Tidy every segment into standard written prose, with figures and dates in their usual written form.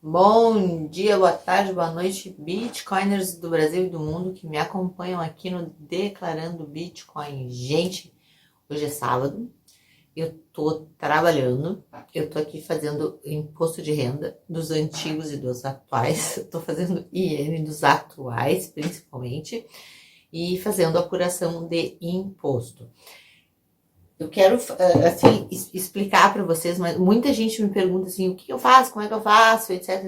Bom dia, boa tarde, boa noite, Bitcoiners do Brasil e do mundo que me acompanham aqui no Declarando Bitcoin. Gente, hoje é sábado, eu tô trabalhando, eu tô aqui fazendo imposto de renda dos antigos e dos atuais, eu tô fazendo IN dos atuais, principalmente, e fazendo apuração de imposto. Eu quero, assim, explicar para vocês, mas muita gente me pergunta assim, o que eu faço, como é que eu faço, etc.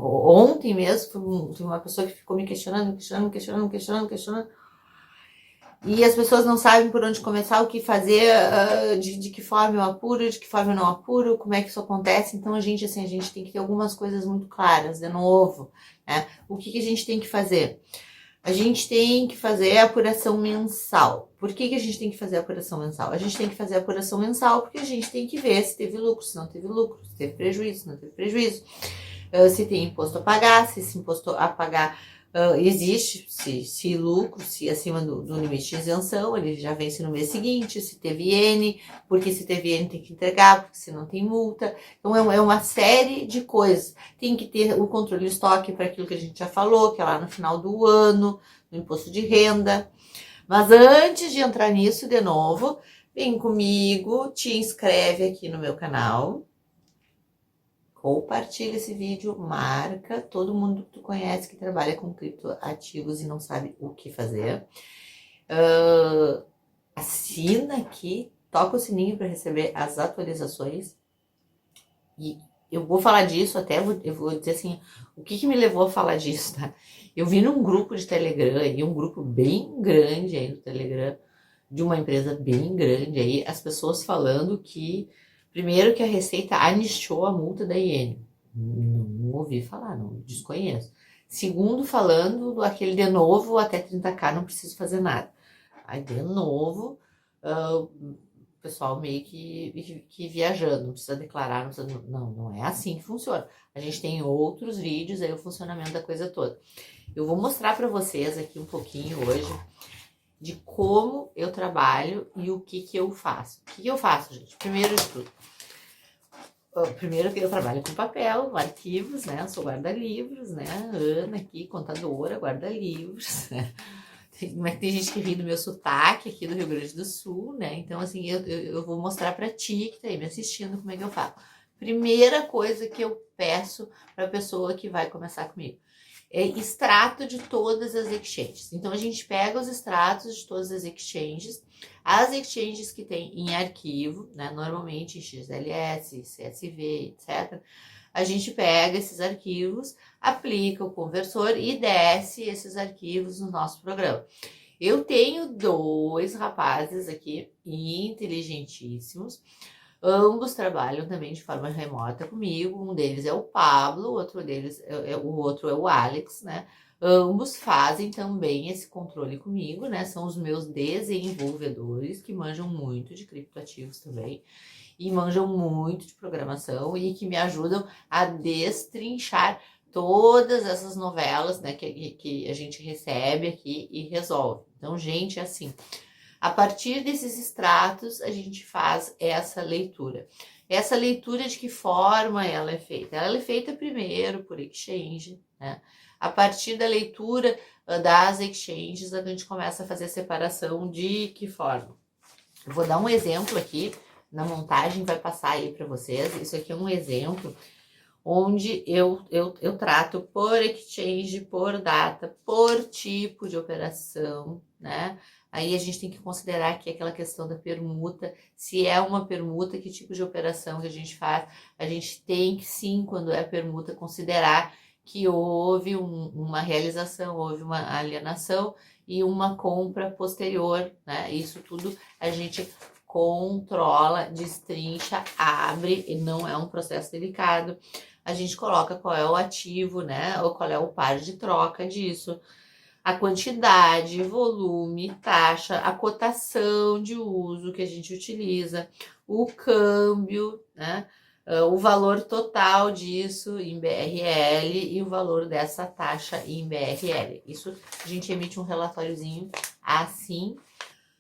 Ontem mesmo, tem uma pessoa que ficou me questionando, e as pessoas não sabem por onde começar, o que fazer, de que forma eu apuro, de que forma eu não apuro, como é que isso acontece. Então, a gente tem que ter algumas coisas muito claras, de novo, né? O que a gente tem que fazer? A gente tem que fazer a apuração mensal. Por que a gente tem que fazer a apuração mensal? A gente tem que fazer a apuração mensal porque a gente tem que ver se teve lucro, se não teve lucro, se teve prejuízo, se não teve prejuízo, se tem imposto a pagar, se esse imposto a pagar existe, se lucro, se acima do limite de isenção, ele já vence no mês seguinte, se teve N, porque se teve N tem que entregar, porque se não tem multa. Então é uma série de coisas. Tem que ter o controle de estoque para aquilo que a gente já falou, que é lá no final do ano, no imposto de renda. Mas antes de entrar nisso de novo, vem comigo, te inscreve aqui no meu canal, compartilha esse vídeo, marca todo mundo que tu conhece que trabalha com criptoativos e não sabe o que fazer. Assina aqui, toca o sininho para receber as atualizações. E eu vou falar disso eu vou dizer assim, o que me levou a falar disso, tá? Eu vi num grupo de Telegram, e um grupo bem grande aí no Telegram, de uma empresa bem grande aí, as pessoas falando que, primeiro, que a Receita anistiou a multa da IN. Não ouvi falar, não desconheço. Segundo, falando do aquele de novo, até 30k não preciso fazer nada. Aí, de novo, o pessoal meio que viajando, não precisa declarar, não precisa, não é assim que funciona. A gente tem outros vídeos aí, o funcionamento da coisa toda. Eu vou mostrar para vocês aqui um pouquinho hoje de como eu trabalho e o que eu faço. O que eu faço, gente? Primeiro de tudo, primeiro que eu trabalho com papel, arquivos, né? Eu sou guarda-livros, né? Ana aqui, contadora, guarda-livros, né? Tem gente que ri do meu sotaque aqui do Rio Grande do Sul, né? Então, assim, eu vou mostrar pra ti que tá aí me assistindo como é que eu faço. Primeira coisa que eu peço pra pessoa que vai começar comigo é extrato de todas as exchanges. Então, a gente pega os extratos de todas as exchanges que tem em arquivo, né? Normalmente em XLS, CSV, etc. A gente pega esses arquivos, aplica o conversor e desce esses arquivos no nosso programa. Eu tenho dois rapazes aqui inteligentíssimos, ambos trabalham também de forma remota comigo. Um deles é o Pablo, o outro é o Alex, né? Ambos fazem também esse controle comigo, né? São os meus desenvolvedores que manjam muito de criptoativos também e manjam muito de programação e que me ajudam a destrinchar todas essas novelas, né, que a gente recebe aqui e resolve. Então, gente, assim, a partir desses extratos, a gente faz essa leitura. Essa leitura, de que forma ela é feita? Ela é feita primeiro por exchange, né? A partir da leitura das exchanges, a gente começa a fazer a separação de que forma. Eu vou dar um exemplo aqui, na montagem vai passar aí para vocês. Isso aqui é um exemplo onde eu trato por exchange, por data, por tipo de operação, né? Aí a gente tem que considerar aqui aquela questão da permuta. Se é uma permuta, que tipo de operação que a gente faz? A gente tem que, sim, quando é permuta, considerar que houve uma realização, houve uma alienação e uma compra posterior, né? Isso tudo a gente controla, destrincha, abre, e não é um processo delicado. A gente coloca qual é o ativo, né? Ou qual é o par de troca disso. A quantidade, volume, taxa, a cotação de uso que a gente utiliza, o câmbio, né? O valor total disso em BRL e o valor dessa taxa em BRL. Isso a gente emite um relatóriozinho assim.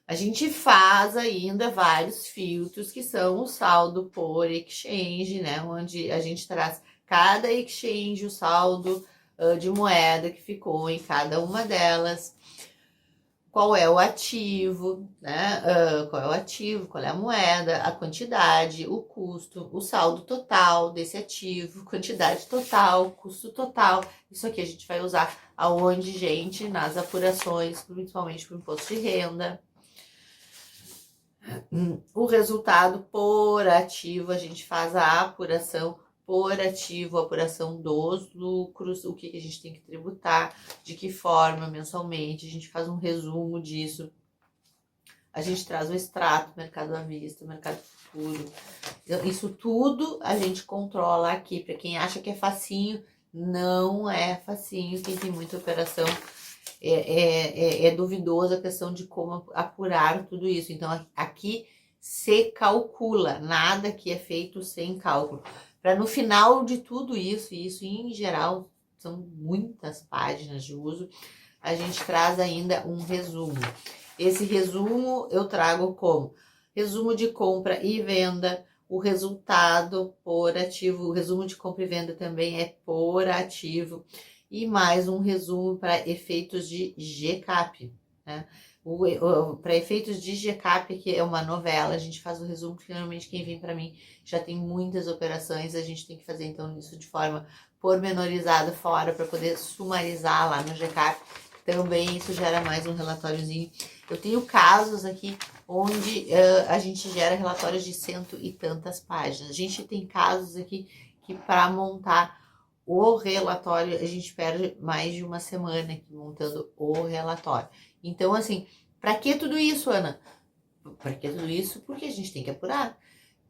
A gente faz ainda vários filtros que são o saldo por exchange, né? Onde a gente traz cada exchange, o saldo de moeda que ficou em cada uma delas, qual é o ativo, né? Qual é o ativo, qual é a moeda, a quantidade, o custo, o saldo total desse ativo, quantidade total, custo total. Isso aqui a gente vai usar aonde, gente? Nas apurações, principalmente para o imposto de renda. O resultado por ativo, a gente faz a apuração por ativo, a apuração dos lucros, o que a gente tem que tributar, de que forma, mensalmente, a gente faz um resumo disso. A gente traz o extrato, mercado à vista, mercado futuro. Isso tudo a gente controla aqui. Para quem acha que é facinho, não é facinho. Quem tem muita operação é duvidoso a questão de como apurar tudo isso. Então, aqui se calcula, nada que é feito sem cálculo. Para no final de tudo isso, e isso em geral são muitas páginas de uso, a gente traz ainda um resumo. Esse resumo eu trago como resumo de compra e venda, o resultado por ativo, o resumo de compra e venda também é por ativo, e mais um resumo para efeitos de GCAP, né? Para efeitos de GCAP, que é uma novela, a gente faz o resumo, porque normalmente quem vem para mim já tem muitas operações, a gente tem que fazer então isso de forma pormenorizada fora para poder sumarizar lá no GCAP. Também isso gera mais um relatóriozinho. Eu tenho casos aqui onde a gente gera relatórios de 100 e tantas páginas. A gente tem casos aqui que para montar o relatório a gente perde mais de uma semana aqui montando o relatório. Então, assim, para que tudo isso, Ana? Para que tudo isso? Porque a gente tem que apurar.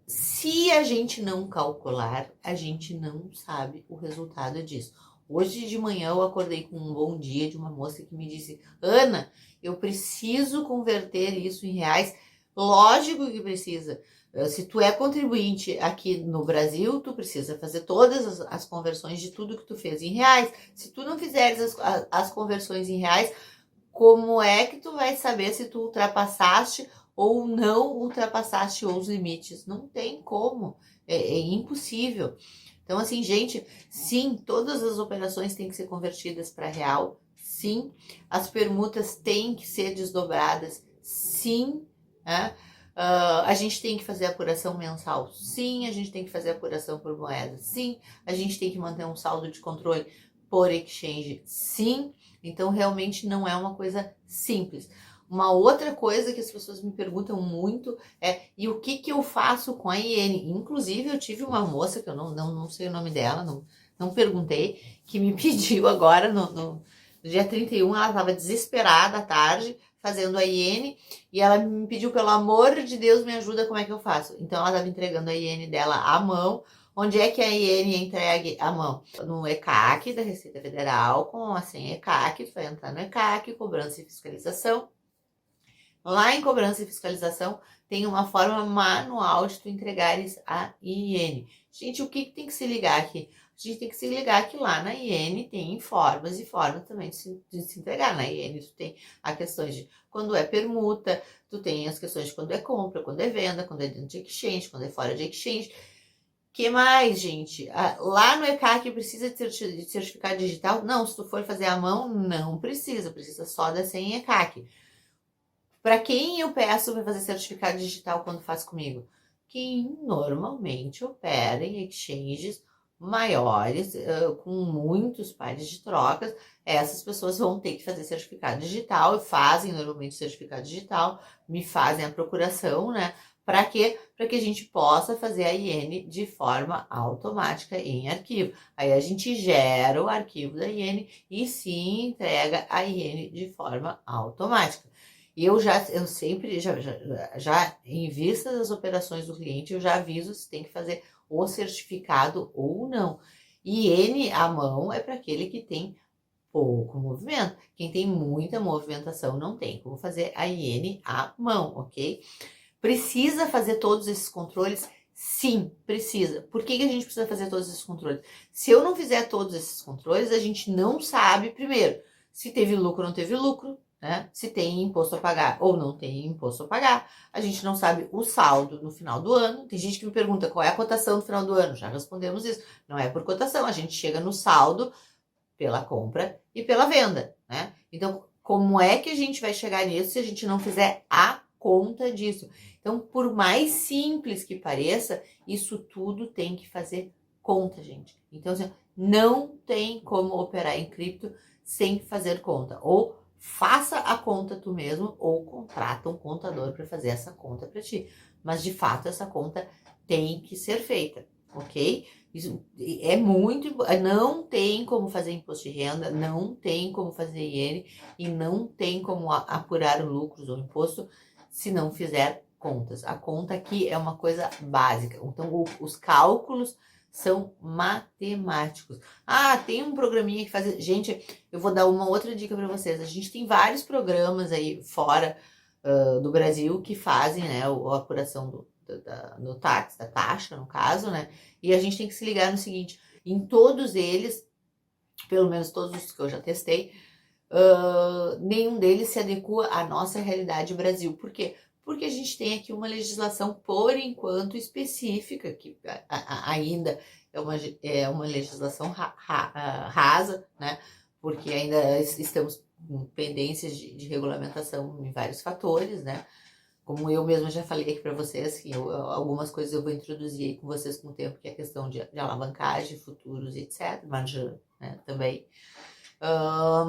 Se a gente não calcular, a gente não sabe o resultado disso. Hoje de manhã eu acordei com um bom dia de uma moça que me disse: Ana, eu preciso converter isso em reais. Lógico que precisa. Se tu é contribuinte aqui no Brasil, tu precisa fazer todas as conversões de tudo que tu fez em reais. Se tu não fizeres as conversões em reais, como é que tu vai saber se tu ultrapassaste ou não ultrapassaste os limites? Não tem como, é impossível. Então, assim, gente, sim, todas as operações têm que ser convertidas para real, sim, as permutas têm que ser desdobradas, sim, né? A gente tem que fazer apuração mensal, sim, a gente tem que fazer apuração por moeda, sim, a gente tem que manter um saldo de controle por exchange, sim. Então, realmente não é uma coisa simples. Uma outra coisa que as pessoas me perguntam muito é: e o que eu faço com a iene? Inclusive, eu tive uma moça, que eu não sei o nome dela, não perguntei, que me pediu agora, no dia 31, ela estava desesperada à tarde, fazendo a iene, e ela me pediu: pelo amor de Deus, me ajuda, como é que eu faço? Então, ela estava entregando a iene dela à mão. Onde é que a iene é entregue à mão? No ECAC da Receita Federal, com a senha ECAC, tu vai entrar no ECAC, cobrança e fiscalização. Lá em cobrança e fiscalização tem uma forma manual de tu entregares a iene. Gente, o que tem que se ligar aqui? A gente tem que se ligar que lá na iene tem formas e formas também de se entregar. Na iene tu tem as questões de quando é permuta, tu tem as questões de quando é compra, quando é venda, quando é dentro de exchange, quando é fora de exchange. Que mais, gente? Lá no ECAC precisa de certificado digital? Não, se tu for fazer à mão, não precisa. Precisa só da senha ECAC. Para quem eu peço para fazer certificado digital quando faz comigo? Quem normalmente opera em exchanges maiores, com muitos pares de trocas, essas pessoas vão ter que fazer certificado digital, e fazem normalmente certificado digital, me fazem a procuração, né? Para quê? Para que a gente possa fazer a iene de forma automática em arquivo. Aí a gente gera o arquivo da iene e sim entrega a iene de forma automática. E eu sempre, em vista das operações do cliente, eu já aviso se tem que fazer o certificado ou não. Iene à mão é para aquele que tem pouco movimento. Quem tem muita movimentação não tem como fazer a iene à mão, ok? Precisa fazer todos esses controles? Sim, precisa. Por que a gente precisa fazer todos esses controles? Se eu não fizer todos esses controles, a gente não sabe, primeiro, se teve lucro ou não teve lucro, né? Se tem imposto a pagar ou não tem imposto a pagar. A gente não sabe o saldo no final do ano. Tem gente que me pergunta qual é a cotação no final do ano. Já respondemos isso. Não é por cotação, a gente chega no saldo pela compra e pela venda, né? Então, como é que a gente vai chegar nisso se a gente não fizer a conta disso? Então, por mais simples que pareça, isso tudo tem que fazer conta, gente. Então, assim, não tem como operar em cripto sem fazer conta. Ou faça a conta tu mesmo, ou contrata um contador para fazer essa conta para ti. Mas, de fato, essa conta tem que ser feita, ok? Isso é muito. Não tem como fazer imposto de renda, não tem como fazer IN e não tem como apurar lucros ou imposto se não fizer contas. A conta aqui é uma coisa básica. Então, os cálculos são matemáticos. Ah, tem um programinha que faz. Gente, eu vou dar uma outra dica para vocês. A gente tem vários programas aí fora do Brasil que fazem, né, a apuração no tax, da taxa, no caso, né? E a gente tem que se ligar no seguinte: em todos eles, pelo menos todos os que eu já testei, nenhum deles se adequa à nossa realidade Brasil. Por quê? Porque a gente tem aqui uma legislação, por enquanto, específica, que ainda é uma legislação rasa, né? Porque ainda estamos com pendências de regulamentação em vários fatores, né? Como eu mesma já falei aqui para vocês, que algumas coisas eu vou introduzir aí com vocês com o tempo, que é a questão de alavancagem, futuros, etc. Margem, né, também.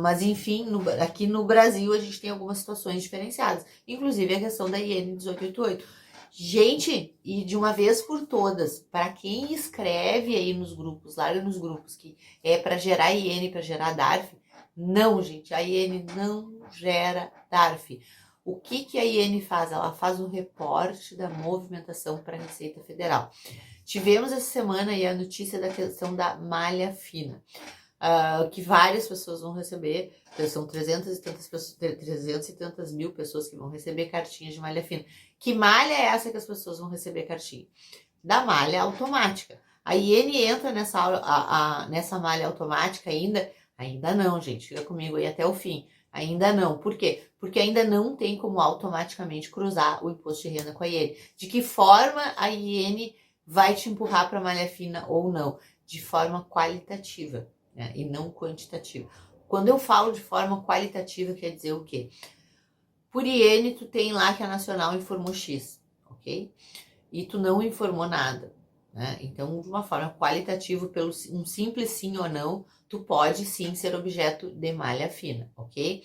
Mas enfim, aqui no Brasil a gente tem algumas situações diferenciadas, inclusive a questão da IN 1888. Gente, e de uma vez por todas, para quem escreve aí nos grupos, larga nos grupos, que é para gerar IN, para gerar DARF, não, gente, a IN não gera DARF. O que a IN faz? Ela faz um reporte da movimentação para a Receita Federal. Tivemos essa semana aí a notícia da questão da malha fina. Que várias pessoas vão receber, são 300 e tantas mil pessoas que vão receber cartinhas de malha fina. Que malha é essa que as pessoas vão receber cartinha? Da malha automática. A IN entra nessa malha automática ainda? Ainda não, gente, fica comigo aí até o fim. Ainda não. Por quê? Porque ainda não tem como automaticamente cruzar o imposto de renda com a IN. De que forma a IN vai te empurrar para a malha fina ou não? De forma qualitativa, né? E não quantitativa. Quando eu falo de forma qualitativa, quer dizer o quê? Por IN, tu tem lá que a Nacional informou X, ok? E tu não informou nada, né? Então, de uma forma qualitativa, pelo um simples sim ou não, tu pode sim ser objeto de malha fina, ok?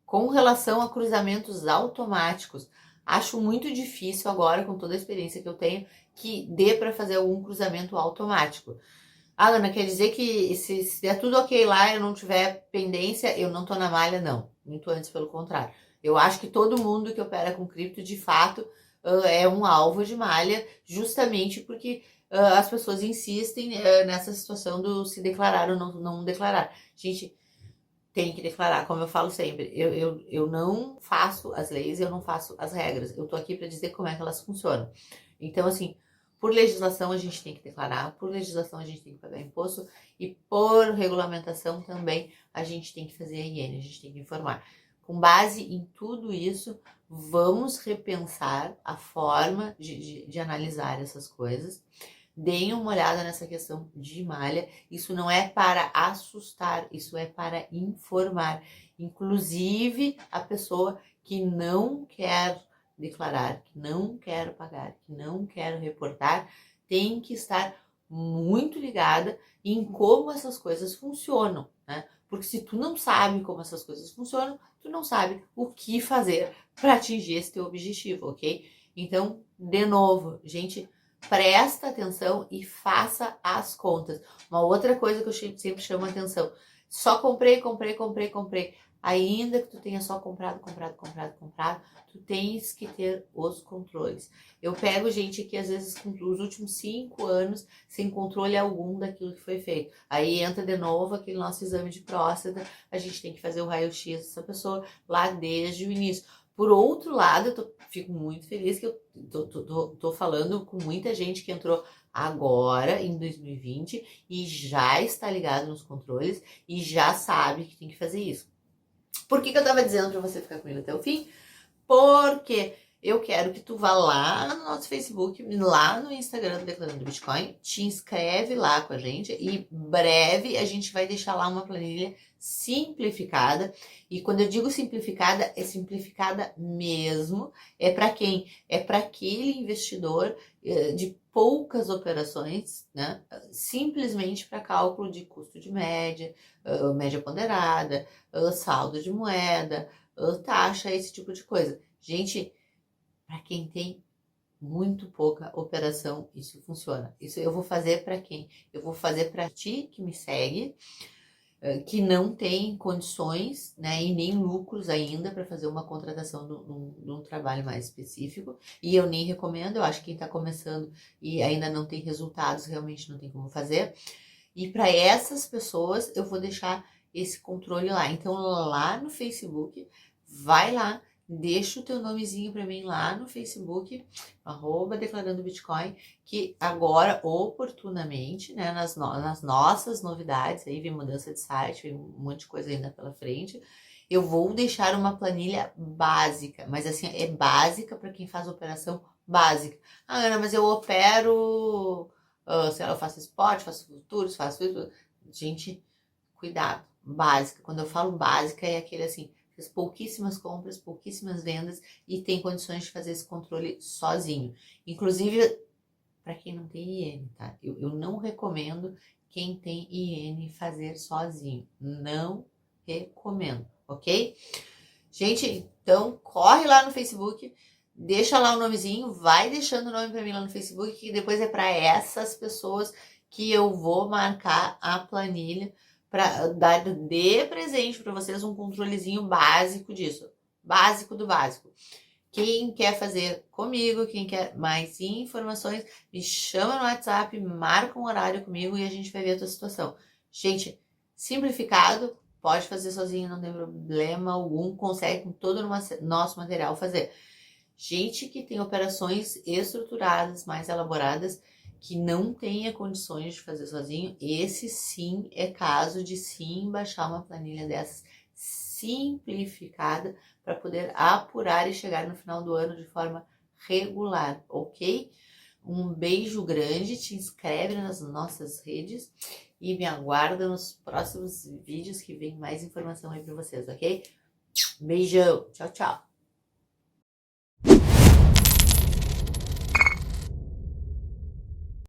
Com relação a cruzamentos automáticos, acho muito difícil agora, com toda a experiência que eu tenho, que dê para fazer algum cruzamento automático. Ah, Ana, quer dizer que se der tudo ok lá, eu não tiver pendência, eu não tô na malha? Não, muito antes, pelo contrário. Eu acho que todo mundo que opera com cripto, de fato, é um alvo de malha, justamente porque as pessoas insistem nessa situação do se declarar ou não declarar. Gente, tem que declarar, como eu falo sempre. Eu não faço as leis, eu não faço as regras. Eu tô aqui para dizer como é que elas funcionam. Então, assim, por legislação a gente tem que declarar, por legislação a gente tem que pagar imposto e por regulamentação também a gente tem que fazer a IN, a gente tem que informar. Com base em tudo isso, vamos repensar a forma de analisar essas coisas. Deem uma olhada nessa questão de malha. Isso não é para assustar, isso é para informar. Inclusive a pessoa que não quer declarar, que não quer pagar, que não quer reportar, tem que estar muito ligada em como essas coisas funcionam, né? Porque se tu não sabe como essas coisas funcionam, tu não sabe o que fazer para atingir esse teu objetivo, ok? Então, de novo, gente, presta atenção e faça as contas. Uma outra coisa que eu sempre chamo a atenção, só comprei. Ainda que tu tenha só comprado, tu tens que ter os controles. Eu pego gente que às vezes com os últimos 5 anos sem controle algum daquilo que foi feito. Aí entra de novo aquele nosso exame de próstata, a gente tem que fazer o raio-x dessa pessoa lá desde o início. Por outro lado, eu fico muito feliz que eu tô falando com muita gente que entrou agora, em 2020, e já está ligado nos controles e já sabe que tem que fazer isso. Por que que eu tava dizendo pra você ficar comigo até o fim? Porque eu quero que tu vá lá no nosso Facebook, lá no Instagram do Declarando Bitcoin, te inscreve lá com a gente e breve a gente vai deixar lá uma planilha simplificada. E quando eu digo simplificada, é simplificada mesmo. É para quem? É para aquele investidor de poucas operações, né? Simplesmente para cálculo de custo de média, média ponderada, saldo de moeda, taxa, esse tipo de coisa. Gente, para quem tem muito pouca operação, isso funciona. Isso eu vou fazer para quem? Eu vou fazer para ti que me segue, que não tem condições, né, e nem lucros ainda para fazer uma contratação de um trabalho mais específico. E eu nem recomendo, eu acho que quem está começando e ainda não tem resultados, realmente não tem como fazer. E para essas pessoas eu vou deixar esse controle lá. Então lá no Facebook, vai lá, deixa o teu nomezinho para mim lá no Facebook, @declarando Bitcoin, que agora, oportunamente, né, nas nossas novidades, aí vem mudança de site, vem um monte de coisa ainda pela frente, eu vou deixar uma planilha básica, mas assim, é básica para quem faz operação básica. Ah, Ana, mas eu opero, sei lá, eu faço spot, faço futuros, faço isso. Gente, cuidado, básica. Quando eu falo básica, é aquele assim, fez pouquíssimas compras, pouquíssimas vendas e tem condições de fazer esse controle sozinho. Inclusive, para quem não tem IN, tá? Eu não recomendo quem tem IN fazer sozinho. Não recomendo, ok? Gente, então corre lá no Facebook, deixa lá o nomezinho, vai deixando o nome para mim lá no Facebook, que depois é para essas pessoas que eu vou marcar a planilha para dar de presente para vocês um controlezinho básico disso, básico do básico. Quem quer fazer comigo, quem quer mais informações, me chama no WhatsApp, marca um horário comigo e a gente vai ver a tua situação. Gente, simplificado, pode fazer sozinho, não tem problema algum, consegue com todo o nosso material fazer. Gente que tem operações estruturadas, mais elaboradas, que não tenha condições de fazer sozinho, esse sim é caso de sim baixar uma planilha dessas simplificada para poder apurar e chegar no final do ano de forma regular, ok? Um beijo grande, te inscreve nas nossas redes e me aguarda nos próximos vídeos que vem mais informação aí para vocês, ok? Beijão, tchau, tchau!